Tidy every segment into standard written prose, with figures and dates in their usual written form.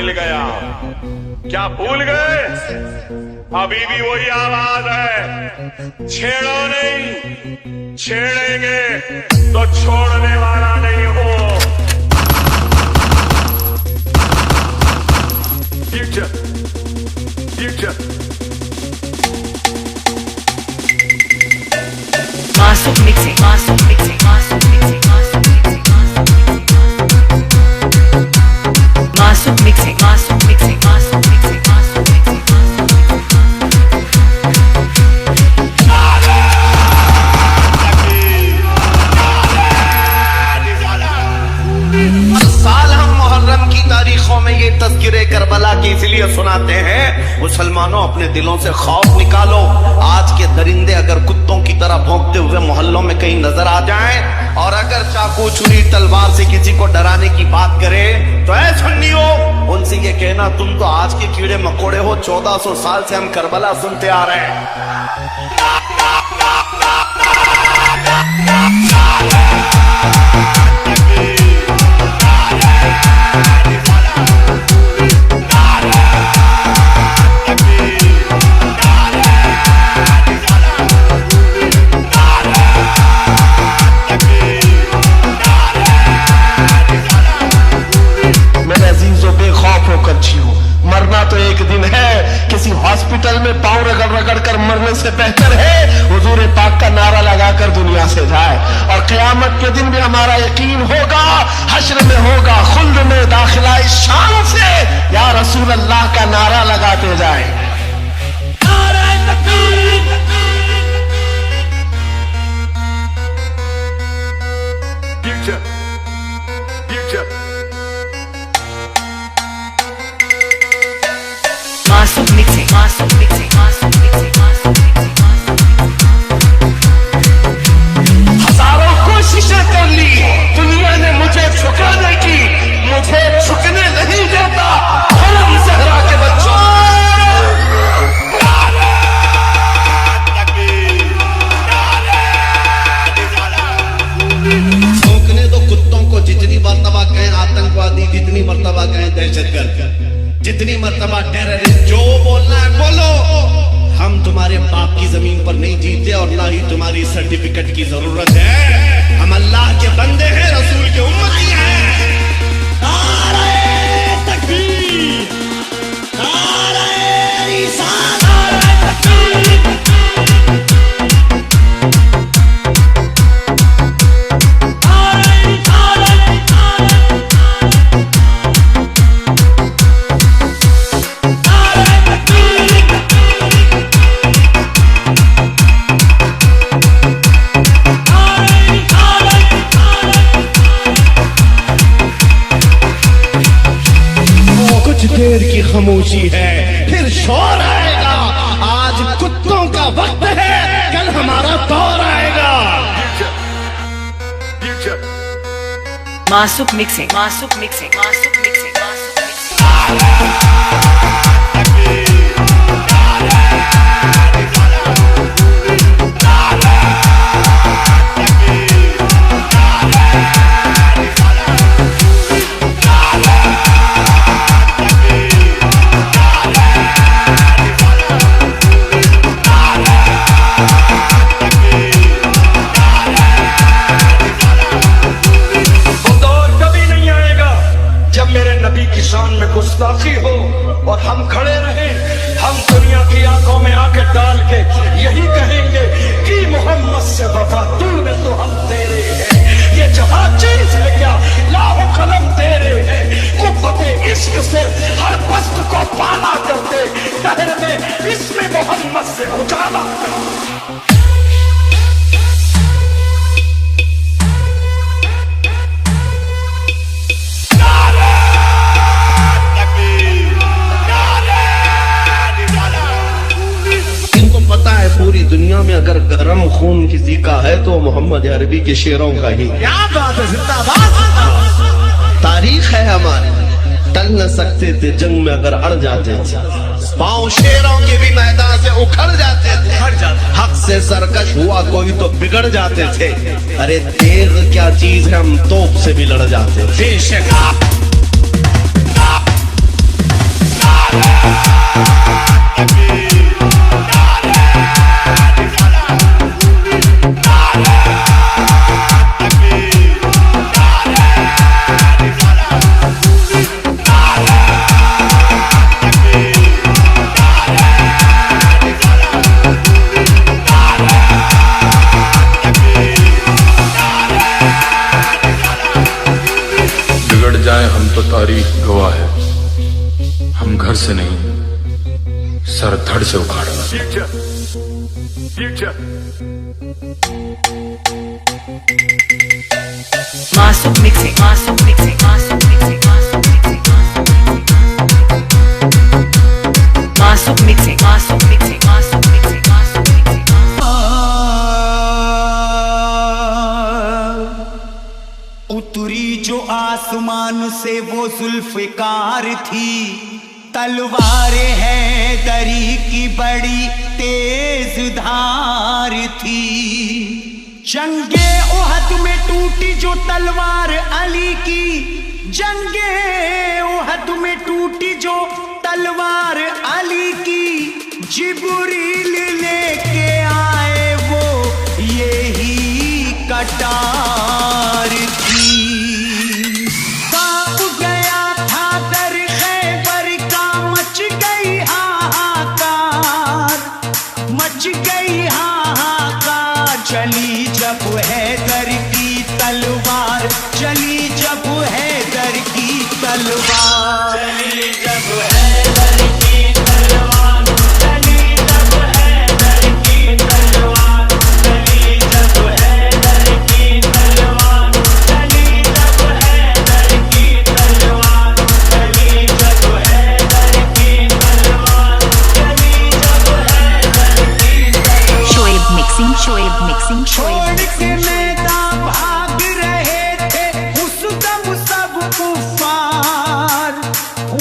मिल गया। क्या भूल गए? अभी भी वही आवाज है, छेड़ो नहीं, छेड़ेंगे तो छोड़ने वाला नहीं हो। फ्यूचर फ्यूचर मासूम मिक्सिंग, मासूम मिक्सिंग, मासूम मिक्सिंग, मासूम मिक्सिंग, मासूम मिक्सिंग, मासूम मिक्सिंग, मासूम मिक्सिंग, मासूम मिक्सिंग। साल हम मुहर्रम की तारीखों में ये तज़किरे करबला की इसलिए सुनाते हैं, मुसलमानों अपने दिलों से खौफ निकालो। आज के दरिंदे अगर कुत्तों की तरह भौंकते हुए मोहल्लों में कहीं नजर आ जाएं, और अगर चाकू छुरी तलवार से किसी को डराने की बात करे, तो ऐ सुन्नियों, उनसे ये कहना तुम तो आज के कीड़े मकोड़े हो, 1400 साल से हम करबला सुनते आ रहे हैं। मरना तो एक दिन है, किसी हॉस्पिटल में पांव रगड़ रगड़ कर मरने से बेहतर है हुजूर पाक का नारा लगाकर दुनिया से जाए। और क़यामत के दिन भी हमारा यकीन होगा, हश्र में होगा खुल्द में दाखिला इस शान से, या रसूल अल्लाह का नारा लगाते जाए। फ्यूचर फ्यूचर मासूम मिक्सिंग, मासूम मिक्सिंग, मासूम मिक्सिंग, मासूम मिक्सिंग, हजारों कोशिशें कर ली दुनिया ने मुझे झुकाने की, मुझे झुकने नहीं देता हरम ज़हरा के बच्चों। झोंकने दो कुत्तों को, जितनी मर्तबा कहें आतंकवादी, जितनी मर्तबा कहें दहशतगर्द, जितनी मर्तबा टेररिस्ट, जो बोलना है बोलो। हम तुम्हारे बाप की जमीन पर नहीं जीते और ना ही तुम्हारी सर्टिफिकेट की जरूरत है। हम अल्लाह के बंदे हैं, रसूल के उम्मती हैं। नारे तकबीर, नारे रिसालत, नारे तकबीर। देर की खामोशी है, फिर शोर आएगा। आज कुत्तों का वक्त है, कल हमारा दौर आएगा। मासूम मिक्सिंग, मासूम मिक्सिंग, मासूम मिक्सिंग, मासूम मिक्सिंग। गुस्ताखी हो और हम खड़े रहे, हम दुनिया की आंखों में आंखें डाल के यही कहेंगे कि मोहम्मद से वफा तूने तो हम तेरे हैं। ये जहां चीज है क्या, लाहो कलम तेरे हैं। कुव्वते इश्क से हर वस्त को पाला करते, शहर में इसमें मोहम्मद से उजाला करते। पूरी दुनिया में अगर गरम खून किसी का है तो मोहम्मद अरबी के शेरों का ही। क्या बात है, जिंदाबाद। तारीख है हमारी, टल न सकते थे जंग में अगर अड़ जाते थे, पांव शेरों के भी मैदान से उखड़ जाते थे। हक से सरकश हुआ कोई तो बिगड़ जाते थे। अरे तेग क्या चीज है, हम तोप से भी लड़ जाते थे। बेशक हम तो तारीख गवाह है, हम घर से नहीं सर धड़ से उखाड़ना। Masuk mixing, masuk mixing, masuk mixing, masuk mixing, masuk mixing, masuk mixing, masuk mixing, masuk mixing. उतरी जो आसमान से वो जुल्फ़िकार थी, तलवारें हैं दरी की बड़ी तेज धार थी। जंगे ओहद में टूटी जो तलवार अली की, जंगे ओहद में टूटी जो तलवार अली की, जिब्रील लेके आए वो यही कटार थी। कांप गया था दर खैबर का, मच गई हाहाकार, मच गई हाहाकार। चली जब हैदर की तलवार, चली जब हैदर की तलवार, चली जब हैदर की तलवार, चली जब हैदर की तलवार, चली जब हैदर की तलवार, चली जब हैदर की तलवार, चली जब हैदर की तलवार, चली जब हैदर की तलवार। शोएब मिक्सिंग, शोएब मिक्सिंग, छोड़ के मैदान भाग रहे थे उस दम सब कुफार,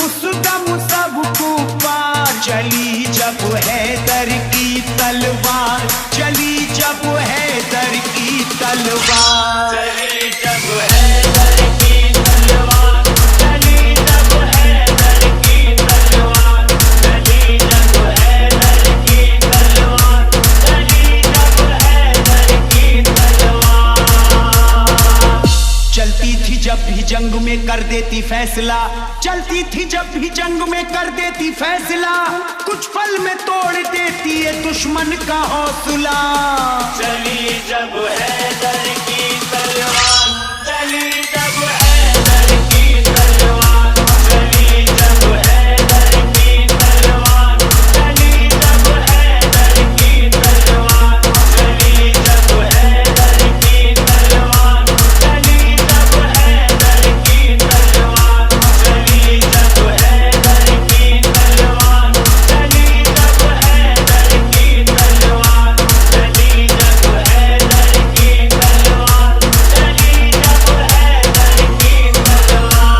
उस दम सब कुफार। चली जब हैदर की तलवार, चली जब हैदर की तलवार, चली जब हैदर की तलवार, चली जब हैदर की तलवार, चली जब हैदर की तलवार, चली जब हैदर की तलवार। चलती थी जब भी जंग में कर देती फैसला, चलती थी जब भी जंग में कर देती फैसला। कुछ पल में तोड़ देती है दुश्मन का हौसला। चली जब हैदर की तलवार, चली जब हैदर की तलवार, चली जब हैदर की तलवार, चली जब हैदर की तलवार, चली जब हैदर की तलवार, चली जब हैदर की तलवार, चली जब हैदर की तलवार, चली जब हैदर की तलवार, चली जब हैदर की तलवार, चली जब हैदर की तलवार।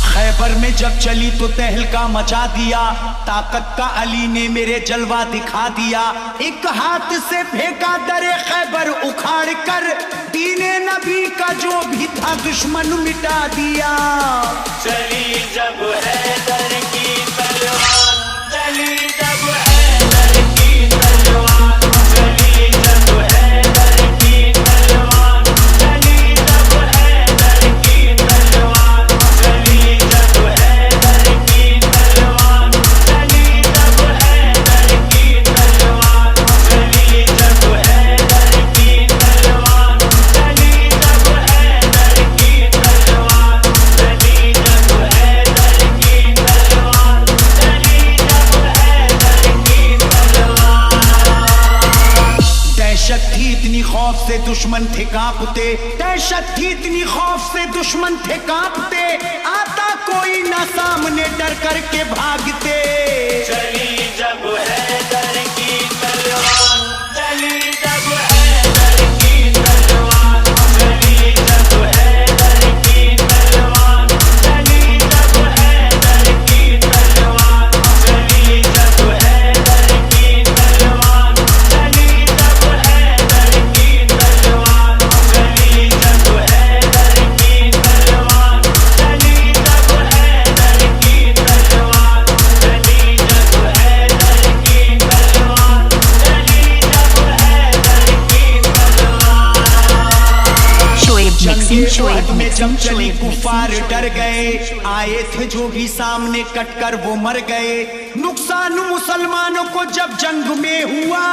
खैबर में जब चली तो तहलका मचा दिया, ताकत का अली ने मेरे जलवा दिखा दिया। एक हाथ से फेंका दरे खैबर उखाड़ कर, दीने नबी का जो भी था दुश्मन मिटा दिया। चली जब हैदर की तलवार, चली जब हैदर की तलवार, चली जब हैदर की तलवार, चली जब हैदर की तलवार, चली जब हैदर की तलवार, चली जब हैदर की तलवार, चली जब हैदर की तलवार, चली जब हैदर की तलवार, चली जब हैदर की तलवार, चली जब हैदर की तलवार। दहशत थी इतनी खौफ से दुश्मन थे कांपते, दहशत थी इतनी खौफ से दुश्मन थे कांपते। आता कोई ना सामने डर करके भागते। चली जब हैदर की तलवार, चली जब हैदर की तलवार, चली जब हैदर की तलवार, चली जब हैदर की तलवार, चली जब हैदर की तलवार, चली जब हैदर की तलवार, चली जब हैदर की तलवार, चली जब हैदर की तलवार। जब चली कुफार डर गए, आए थे जो भी सामने कटकर वो मर गए। नुकसान मुसलमानों को जब जंग में हुआ,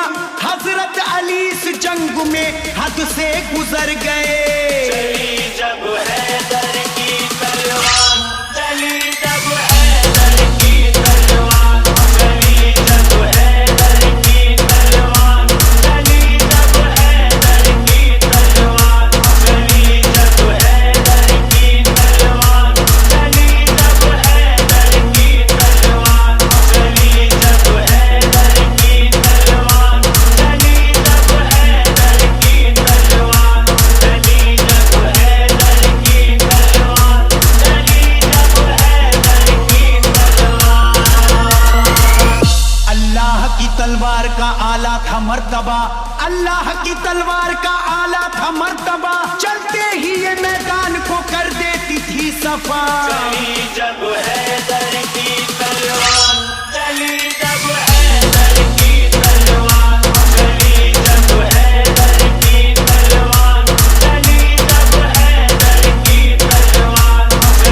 हजरत अली इस जंग में हद से गुजर गए। चली जब हैदर की तलवार, चली जब हैदर की तलवार, चली जब हैदर की तलवार, चली जब हैदर की तलवार, चली जब हैदर की तलवार, चली जब हैदर की तलवार, चली जब हैदर की तलवार, चली जब हैदर की तलवार, चली जब हैदर की तलवार, चली जब हैदर की तलवार। अल्लाह की तलवार का आला था मर्तबा, अल्लाह की तलवार का आला था मर्तबा, चलते ही ये मैदान को कर देती थी सफा। चली जब हैदर की तलवार,